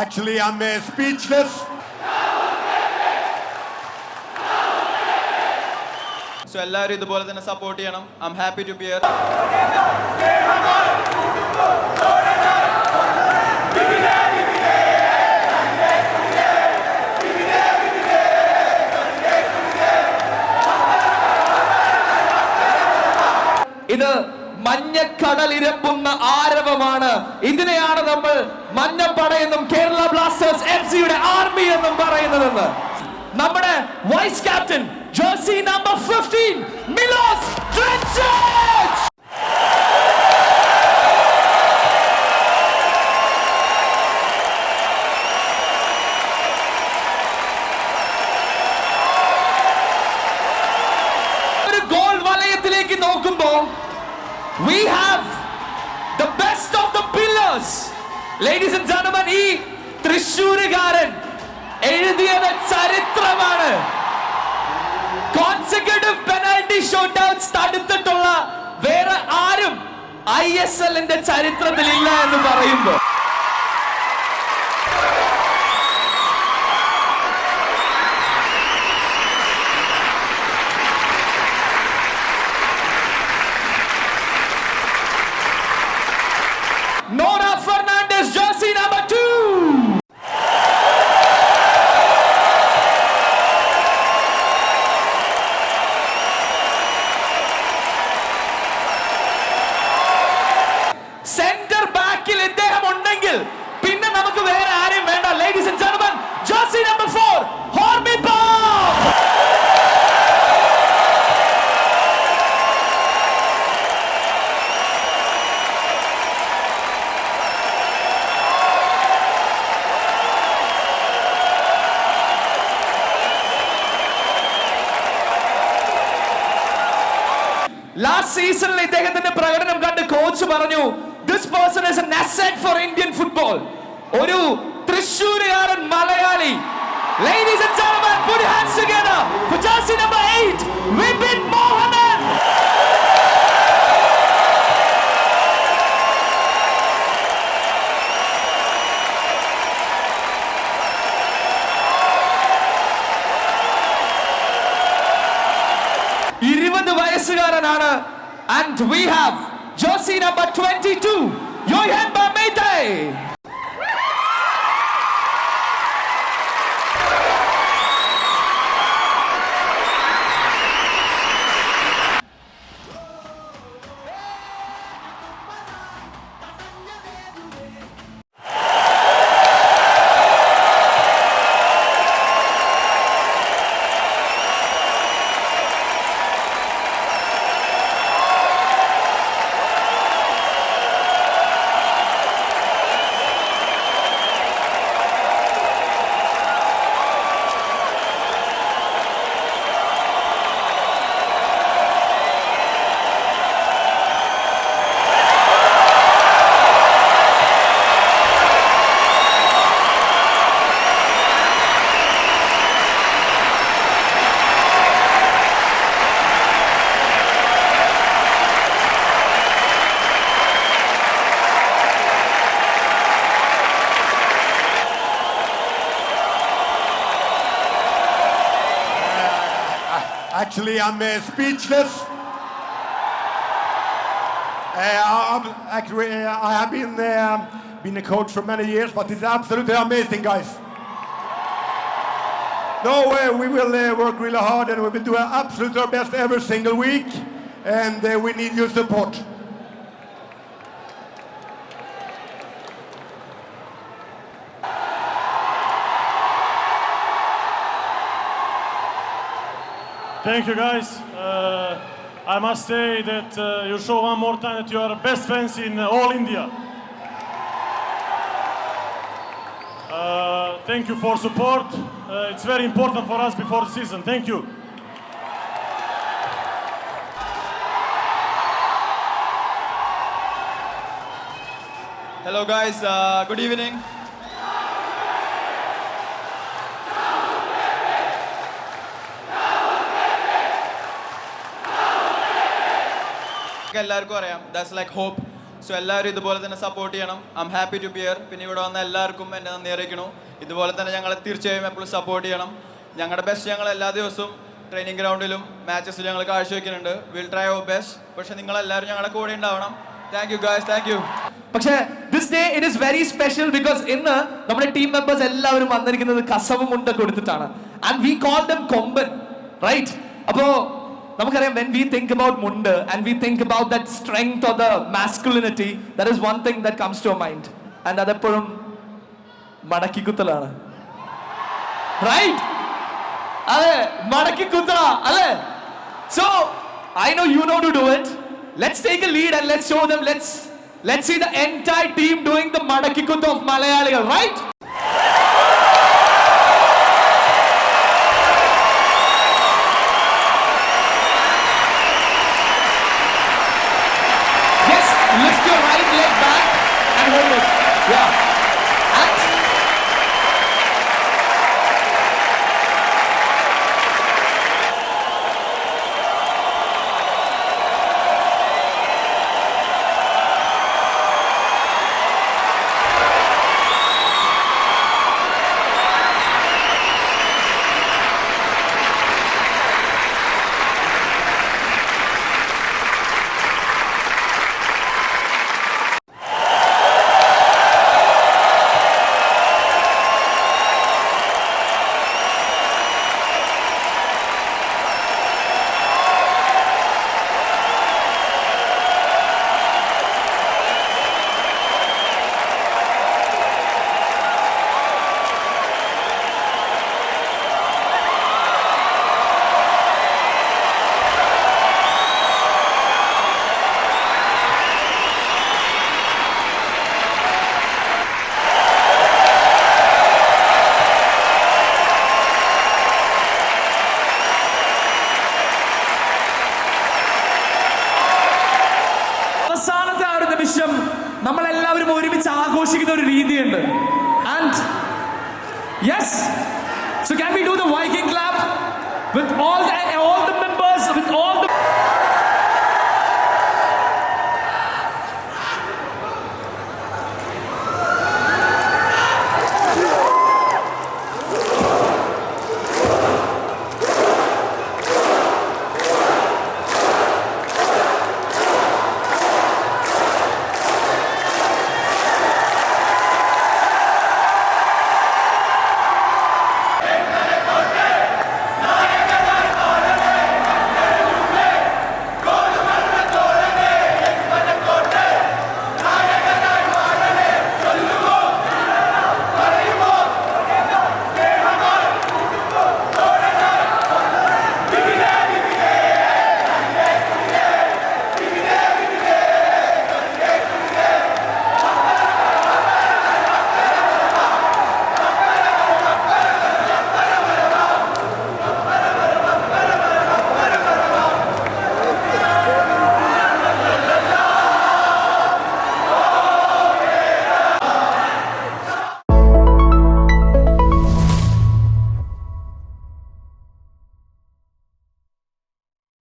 Actually, I'm speechless. So എല്ലാവരും ഇതുപോലെ തന്നെ സപ്പോർട്ട് ചെയ്യണം. I'm happy to be here. ഇത് മഞ്ഞക്കടൽ ഇരമ്പുന്ന ആരവമാണ്. ഇതിനെയാണ് നമ്മൾ മഞ്ഞപ്പടയെന്നും കേരള ബ്ലാസ്റ്റേഴ്സ് FC-യുടെ ആർമി എന്നും പറയുന്നതെന്ന് നമ്മുടെ vice captain jersey number 15 Milos Drincic. ഒരു ഗോൾ വലയത്തിലേക്ക് നോക്കുമ്പോൾ we have the best of the pillars. Ladies and gentlemen, ഈ തൃശ്ശൂരുകാരൻ എഴുതിയത് ചരിത്രമാണ്. കോൺസിക്യൂട്ടീവ് പെനാൽറ്റി ഷൂട്ടൗട്ട്സ് തടുത്തിട്ടുള്ള വേറെ ആരും ISL-ന്റെ ചരിത്രത്തിൽ ഇല്ല എന്ന് പറയുമ്പോൾ Nora Fernandez, jersey number 2. Centre ബാക്കിൽ ഇദ്ദേഹം ഉണ്ടെങ്കിൽ പിന്നെ നമുക്ക് വേറെ ആരെയും വേണ്ട. Ladies and gentlemen, jersey number 4, Hormi Bob. Last സീസണിൽ ഇദ്ദേഹത്തിന്റെ പ്രകടനം കണ്ട് കോച്ച് പറഞ്ഞു, this person is an asset for Indian football. ഒരു തൃശ്ശൂരുകാരൻ Malayali. Ladies and gentlemen, put your hands together for jersey number 8, Vipin Mohanan. വയസ്സുകാരനാണ്. And we have jersey number 22, Yohan Bamete. Actually, I'm speechless. I have been a coach for many years, but it's absolutely amazing, guys. No, we will work really hard, and we will do absolutely our best every single week, and we need your support. Thank you, guys. I must say that you show one more time that you are best friends in all India. Thank you for support. It's very important for us before the season. Thank you. Hello guys, good evening. എല്ലാവർക്കും അറിയാം, that's like hope. So എല്ലാവരും ഇതുപോലെ തന്നെ support ചെയ്യണം. I am happy to be here. പിന്നെ ഇവിടെ വന്ന എല്ലാവർക്കും എന്നെ നന്ദി അറിയിക്കണം. ഇതുപോലെ തന്നെ ഞങ്ങളെ തീർച്ചയായും എപ്പോഴും സപ്പോർട്ട് ചെയ്യണം. ഞങ്ങളുടെ ബെസ്റ്റ് ഞങ്ങൾ എല്ലാ ദിവസവും ട്രെയിനിങ് ഗ്രൗണ്ടിലും മാച്ചസിലും ഞങ്ങൾ കാഴ്ചവെക്കുന്നുണ്ട്. Will try our best. പക്ഷെ നിങ്ങളെല്ലാവരും ഞങ്ങളുടെ കൂടെ ഉണ്ടാവണം. Thank you guys, thank you. പക്ഷേ this day it is very special because ഇന്ന് നമ്മുടെ ടീം മെമ്പേഴ്സ് എല്ലാവരും വന്നിരിക്കുന്നത് കസവ് മുണ്ട കൊടുത്തിട്ടാണ്. ആൻഡ് വി കോൾ ദം കൊമ്പൻ, റൈറ്റ്? അപ്പോ നമുക്കറിയാം when we think about മുണ്ട് and we think about that strength or the masculinity, there is one thing that comes to our mind, and അതെപ്പോഴും മടക്കിക്കുത്തലാണ്, റൈറ്റ്? അതെ, മടക്കിക്കുത്തല അല്ലേ? So I know you know to do it. Let's take a lead and let's show them. Let's see the entire team doing the madakikuttu of Malayaligal, right? Yes, lift your right leg back and hold it. Yeah. And അവസാനത്തെ ആ ഒരു നിമിഷം നമ്മളെല്ലാവരും ഒരുമിച്ച് ആഘോഷിക്കുന്ന ഒരു രീതിയുണ്ട്. And yes, so can we do the Viking clap with all the members, with all